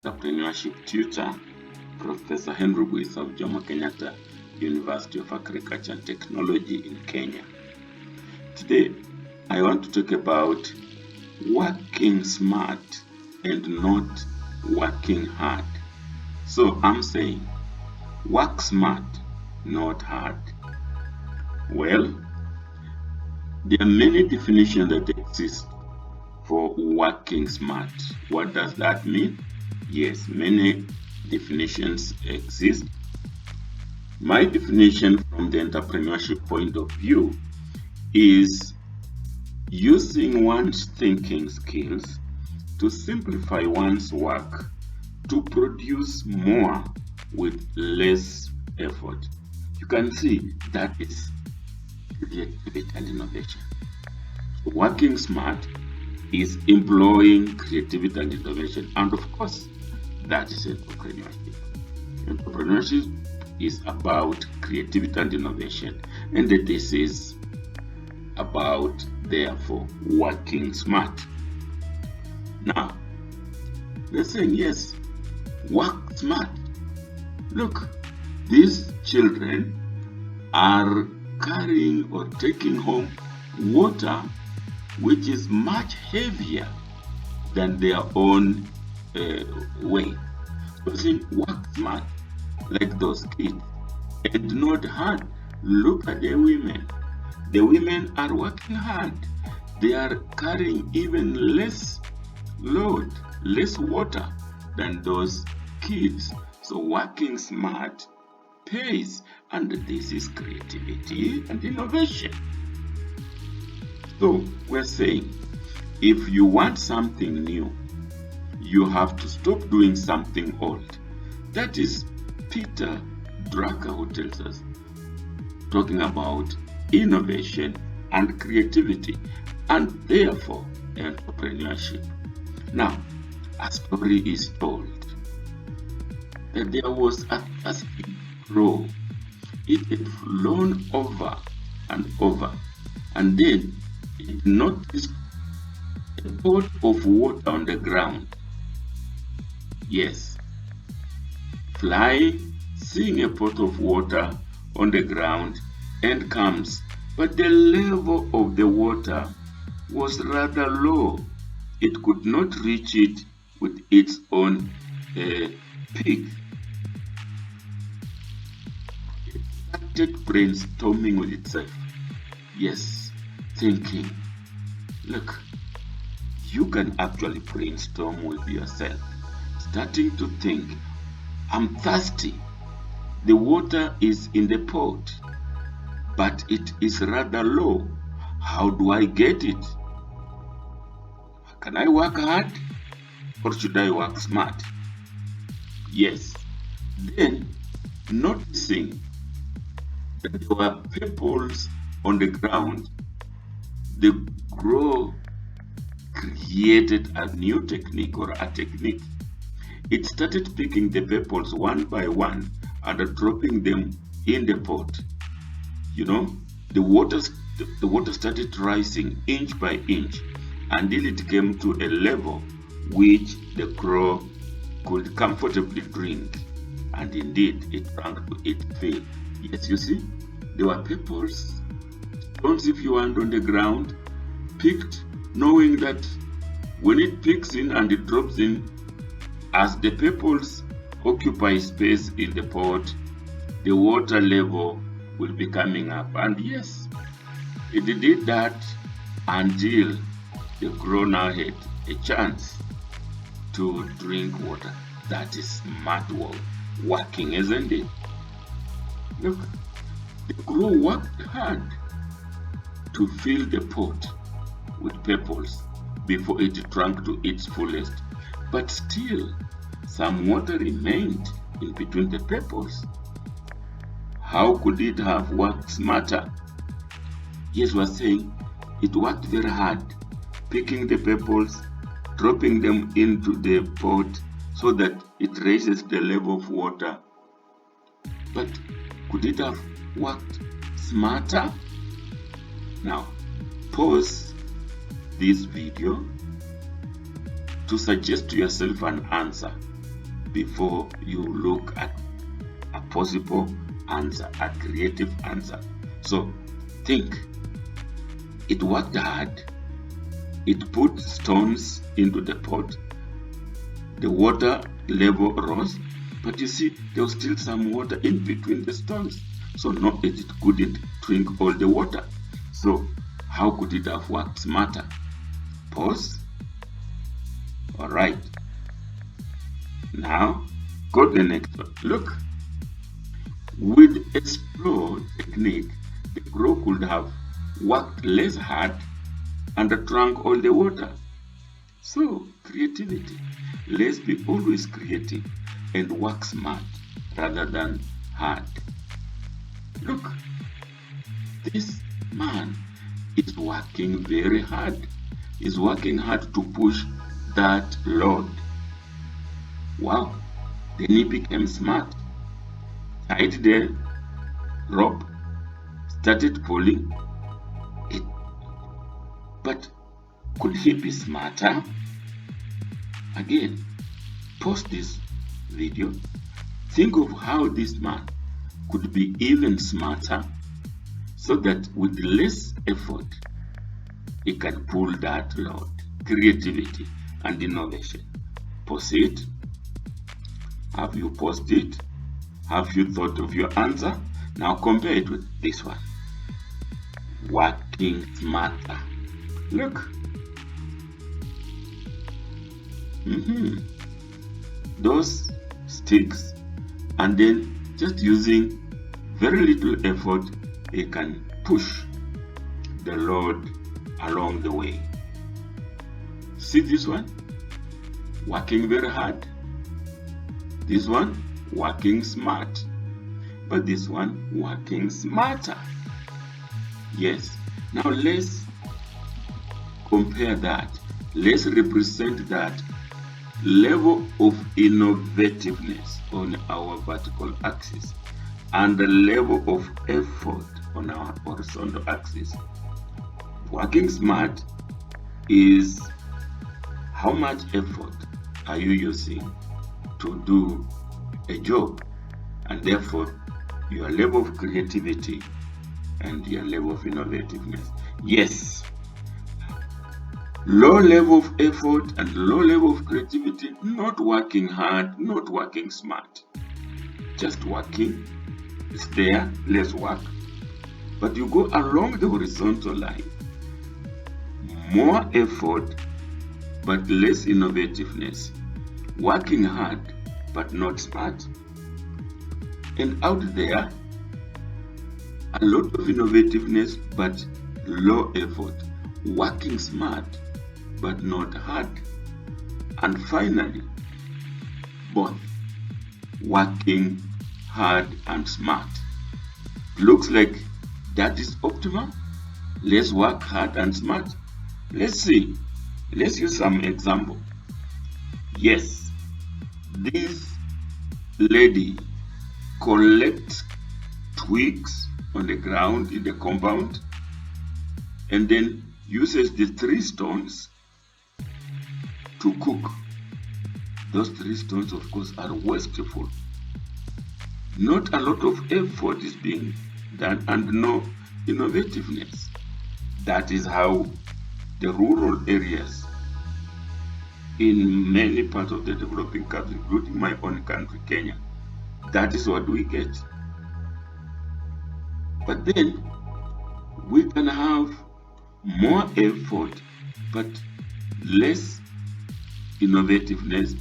entrepreneurship tutor, Professor Henry Bwisa of Jomo Kenyatta University of Agriculture and Technology in Kenya. Today, I want to talk about working smart and not working hard. So I'm saying, work smart, not hard. Well, there are many definitions that exist for working smart. What does that mean? Yes, many definitions exist. My definition from the entrepreneurship point of view is using one's thinking skills to simplify one's work to produce more with less effort. You can see that is creativity and innovation. Working smart is employing creativity and innovation, and of course, that is entrepreneurship. Entrepreneurship is about creativity and innovation, and this is about, therefore, working smart. Now, they're saying, yes, work smart. Look, these children are carrying or taking home water which is much heavier than their own weight. So saying, work smart like those kids and not hard. Look at the women. The women are working hard. They are carrying even less load, less water than those kids. So working smart pays, and this is creativity and innovation. So we're saying, if you want something new, you have to stop doing something old. That is Peter Drucker who tells us, talking about innovation and creativity, and therefore entrepreneurship. Now, a story is told that there was a thirsty crow. It had flown over and over, and then it noticed a pot of water on the ground. Yes, flying, seeing a pot of water on the ground, and comes, but the level of the water was rather low. It could not reach it with its own peak. It started brainstorming with itself. Yes, thinking, look, you can actually brainstorm with yourself, starting to think, I'm thirsty. The water is in the pot, but it is rather low. How do I get it? Can I work hard or should I work smart? Yes. Then, noticing that there were pebbles on the ground, the crow created a new technique or a technique. It started picking the pebbles one by one and dropping them in the pot. You know, the water started rising inch by inch until it came to a level which the crow could comfortably drink. And indeed, it drank to its fill. Yes, you see, there were pebbles, stones if you want, on the ground, picked, knowing that when it picks in and it drops in, as the pebbles occupy space in the pot, the water level will be coming up. And yes, it did that until the crow now had a chance to drink water. That is smart working, isn't it? Look, the crow worked hard to fill the pot with pebbles before it drank to its fullest. But still, some water remained in between the pebbles. How could it have worked smarter? Yes, we're saying it worked very hard, picking the pebbles, dropping them into the pot so that it raises the level of water. But could it have worked smarter? Now, pause this video to suggest to yourself an answer. before you look at a possible answer, a creative answer. So think, it worked hard, it put stones into the pot, the water level rose, but you see there was still some water in between the stones, so no, it couldn't drink all the water. So how could it have worked smarter? Pause. All right, now go to the next one. Look, with a slow technique, the crow could have worked less hard and drank all the water. So, creativity. Let's be always creative and work smart rather than hard. Look, this man is working very hard. He's working hard to push that load. Wow, then he became smart. Tied the rope, started pulling it. But could he be smarter? Again, pause this video. Think of how this man could be even smarter so that with less effort, he can pull that load. Creativity and innovation. Pause it. Have you paused it? Have you thought of your answer? Now compare it with this one. Working smarter. Look. Those sticks, and then just using very little effort, they can push the load along the way. See this one? Working very hard. This one, working smart. But this one, working smarter. Yes. Now let's compare that. Let's represent that level of innovativeness on our vertical axis and the level of effort on our horizontal axis. Working smart is how much effort are you using to do a job, and therefore your level of creativity and your level of innovativeness. Yes, low level of effort and low level of creativity, not working hard, not working smart, just working. It's there, let's work. But you go along the horizontal line, more effort but less innovativeness, working hard but not smart. And out there, a lot of innovativeness but low effort, working smart but not hard. And finally, both working hard and smart. Looks like that is optimal. Let's work hard and smart. Let's see. Let's use some example. Yes, this lady collects twigs on the ground in the compound and then uses the 3 stones to cook. Those 3 stones, of course, are wasteful. Not a lot of effort is being done and no innovativeness. That is how the rural areas in many parts of the developing countries, including my own country, Kenya, that is what we get. But then we can have more effort but less innovativeness,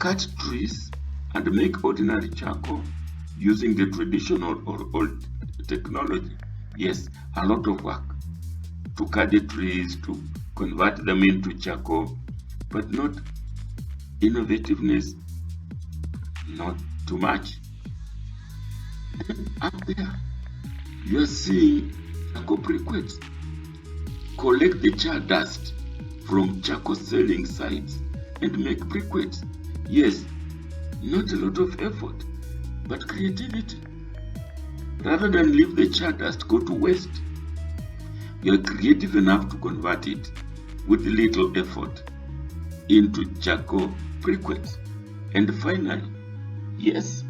cut trees and make ordinary charcoal using the traditional or old technology. Yes, a lot of work to cut the trees, to convert them into charcoal, but not innovativeness, not too much. Then up there, you are seeing charcoal briquettes. Collect the char dust from charcoal selling sites and make briquettes. Yes, not a lot of effort, but creativity. Rather than leave the char dust go to waste, you are creative enough to convert it with little effort into charcoal frequent. And finally, yes,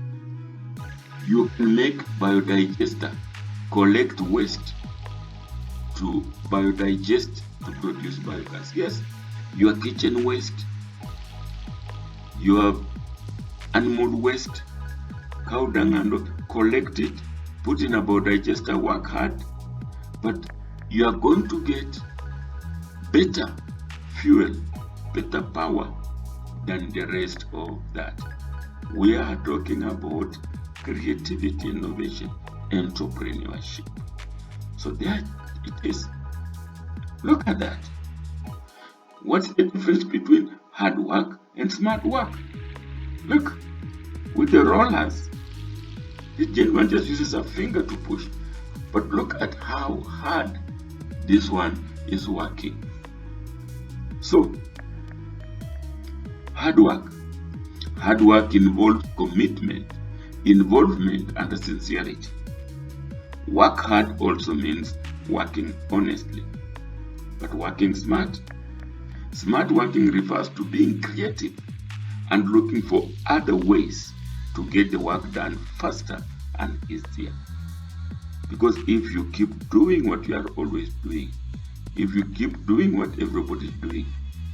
you can make biodigester, collect waste to biodigest to produce biogas. Yes, your kitchen waste, your animal waste, cow dung, and collect it, put in a biodigester, work hard, but you are going to get better fuel, better power than the rest of that. We are talking about creativity, innovation, entrepreneurship. So there it is. Look at that. What's the difference between hard work and smart work? Look, with the rollers, the gentleman just uses a finger to push. But look at how hard this one is working. So, hard work. Hard work involves commitment, involvement, and sincerity. Work hard also means working honestly, but working smart. Smart working refers to being creative and looking for other ways to get the work done faster and easier. Because if you keep doing what you are always doing, if you keep doing what everybody is doing,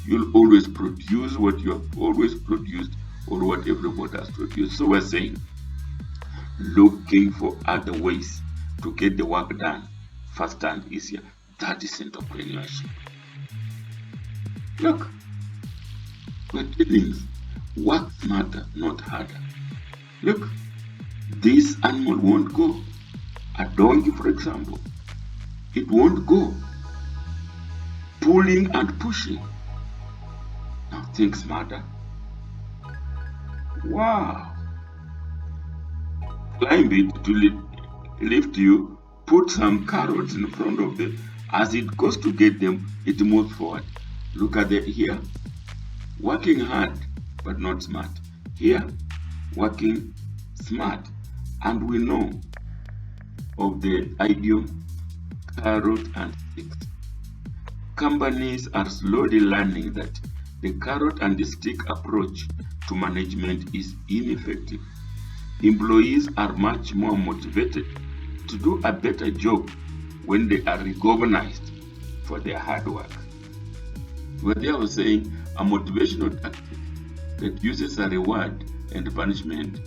you'll always produce what you have always produced or what everybody has produced. So we're saying, looking for other ways to get the work done faster and easier. That is entrepreneurship. Look, we're telling you, work smarter, not harder. Look, this animal won't go. A donkey, for example, it won't go. Pulling and pushing. Now think smarter. Wow. Climb it to lift you, put some carrots in front of them. As it goes to get them, it moves forward. Look at it here. Working hard, but not smart. Here, working smart. And we know of the idiom carrot and sticks. Companies are slowly learning that the carrot and the stick approach to management is ineffective. Employees are much more motivated to do a better job when they are recognized for their hard work. What they were saying, a motivational tactic that uses a reward and punishment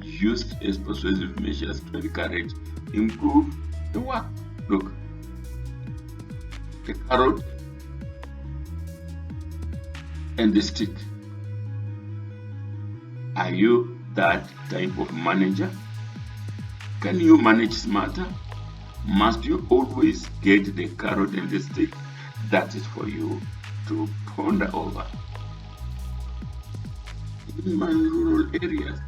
used as persuasive measures to encourage, improve the work. Look, the carrot and the stick. Are you that type of manager? Can you manage smarter? Must you always get the carrot and the stick? That is for you to ponder over. In my rural areas,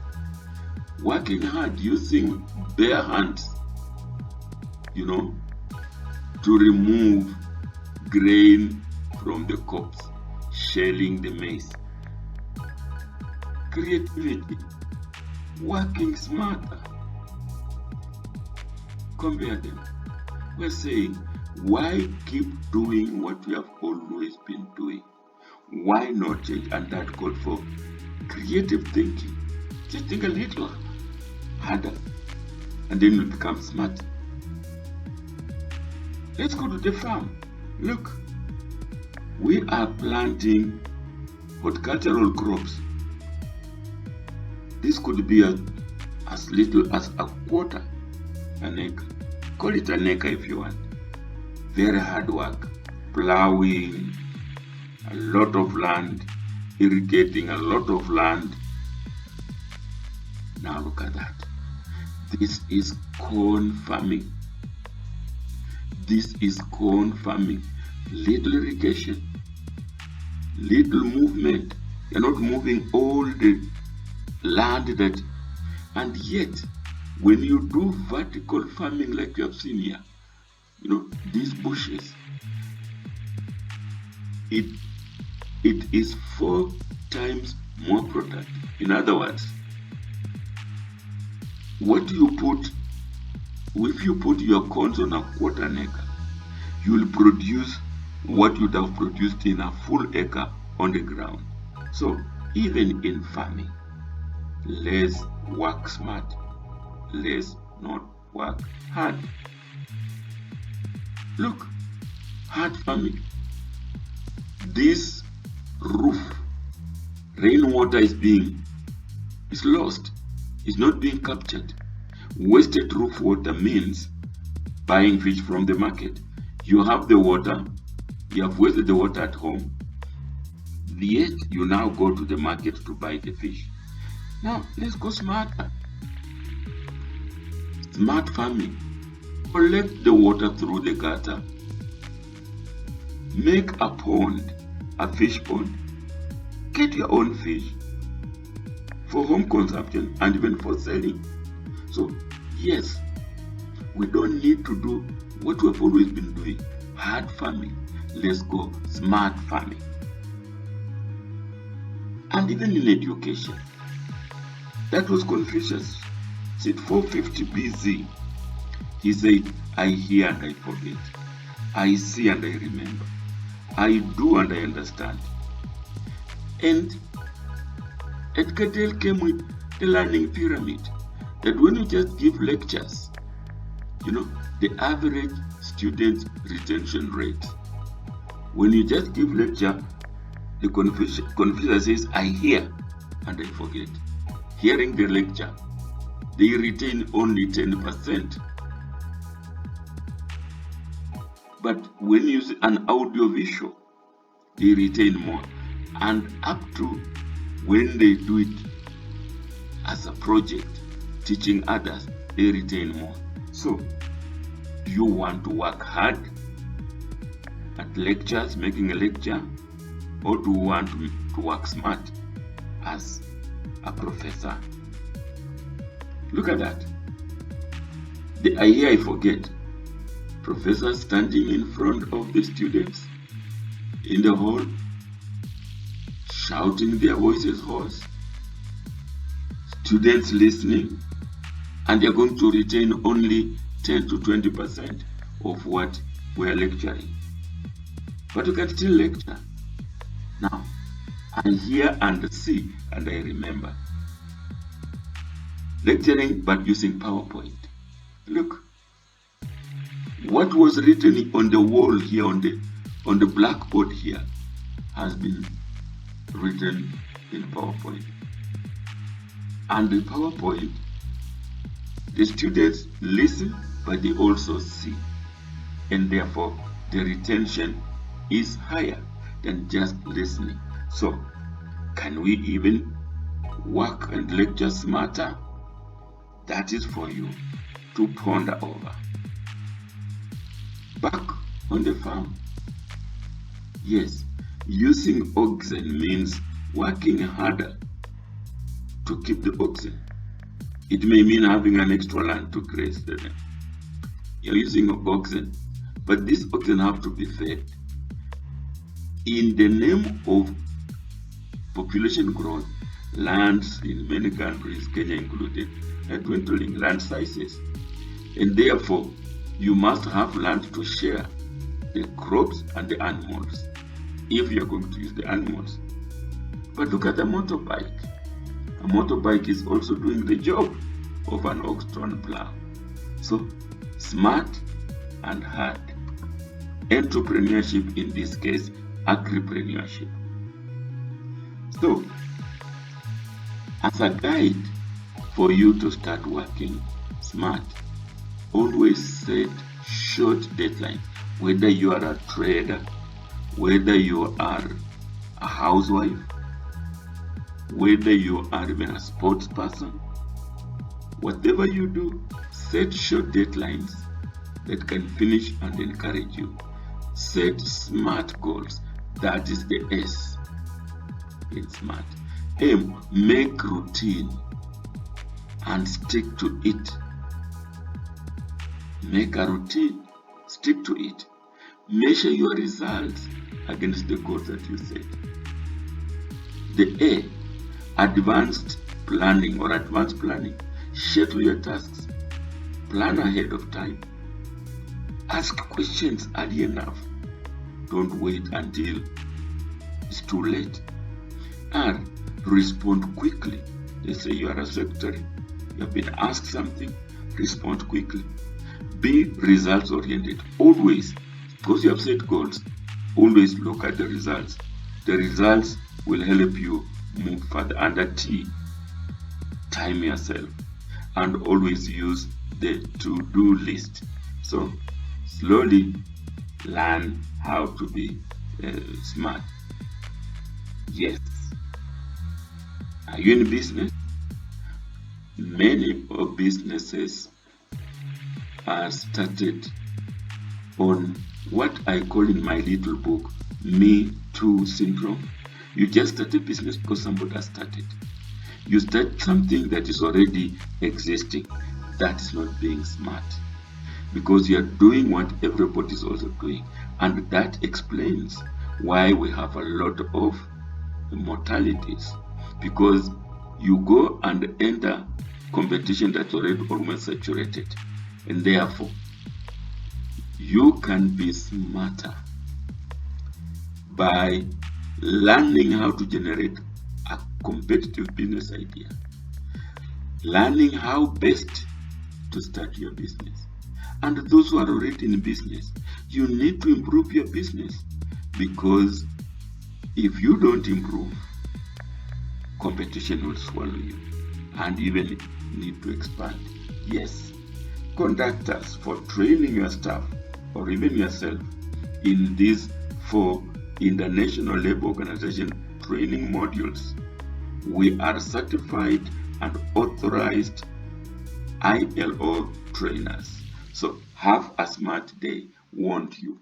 working hard using bare hands, to remove grain from the cobs, shelling the maize. Creativity, working smarter. Compare them. We're saying, why keep doing what we have always been doing? Why not change? And that called for creative thinking. Just think a little harder, and then you'll become smart. Let's go to the farm. Look, we are planting horticultural crops. This could be as little as a quarter an acre. Call it an acre if you want. Very hard work, plowing a lot of land, irrigating a lot of land. Now look at that. This is corn farming. This is corn farming. Little irrigation, little movement. You're not moving all the land and yet when you do vertical farming like you have seen here, these bushes, it is 4 times more productive. In other words, if you put your corns on a quarter an acre, you will produce what you would have produced in a full acre on the ground. So Even in farming, let's work smart. Let's not work hard. Look, hard farming. This roof, rainwater is lost. It's not being captured. Wasted roof water means buying fish from the market. You have the water, you have wasted the water at home, yet you now go to the market to buy the fish. Now, let's go smarter. Smart farming. Collect the water through the gutter. Make a pond, a fish pond. Get your own fish for home consumption and even for selling. So, yes, we don't need to do what we've always been doing, hard farming. Let's go smart farming. And even in education, that was Confucius. Said 450 BC. He said, I hear and I forget. I see and I remember. I do and I understand. And Edgar Dale came with the learning pyramid. That when you just give lectures, the average student retention rate. When you just give lecture, the Confucius says, I hear and I forget. Hearing the lecture, they retain only 10%. But when you use an audio visual, they retain more. And up to when they do it as a project, teaching others, they retain more. So, do you want to work hard at lectures, making a lecture, or do you want to work smart as a professor? Look at that. The I hear, I forget. Professors standing in front of the students in the hall, shouting their voices hoarse. Students listening, and they're going to retain only 10 to 20% of what we're lecturing. But you can still lecture. Now, I hear and see and I remember. Lecturing but using PowerPoint. Look, what was written on the wall here, on the blackboard here, has been written in PowerPoint. And the PowerPoint, the students listen, but they also see. And therefore, the retention is higher than just listening. So, can we even work and lecture smarter? That is for you to ponder over. Back on the farm. Yes, using oxen means working harder to keep the oxen. It may mean having an extra land to graze them. You're using oxen, but these oxen have to be fed. In the name of population growth, lands in many countries, Kenya included, are dwindling land sizes. And therefore, you must have land to share the crops and the animals if you're going to use the animals. But look at a motorbike. A motorbike is also doing the job of an ox-drawn plow. So, smart and hard. Entrepreneurship, in this case, agripreneurship. So, as a guide for you to start working smart, always set short deadlines. Whether you are a trader, whether you are a housewife, whether you are even a sports person, whatever you do, set short deadlines that can finish and encourage you. Set smart goals. That is the S in smart. Aim, make routine and stick to it. Make a routine, stick to it. Measure your results against the goals that you set. The A, advanced planning or advanced planning. Schedule your tasks. Plan ahead of time. Ask questions early enough. Don't wait until it's too late. R, respond quickly. They say you are a secretary, you have been asked something, respond quickly. Be results oriented. Always, because you have set goals, always look at the results. The results will help you move further. Under T, time yourself, and always use the to-do list. So slowly learn how to be smart. Yes. Are you in business? Many of businesses are started on what I call in my little book, Me Too syndrome. You just start a business because somebody has started. You start something that is already existing. That is not being smart, because you are doing what everybody is also doing. And that explains why we have a lot of mortalities, because you go and enter competition that's already almost saturated, and therefore you can be smarter by learning how to generate a competitive business idea, learning how best to start your business. And those who are already in business, you need to improve your business, because if you don't improve, competition will swallow you, and even need to expand. Yes, contact us for training your staff or even yourself in these 4 International Labour Organization training modules. We are certified and authorized ILO trainers. So have a smart day. Want you.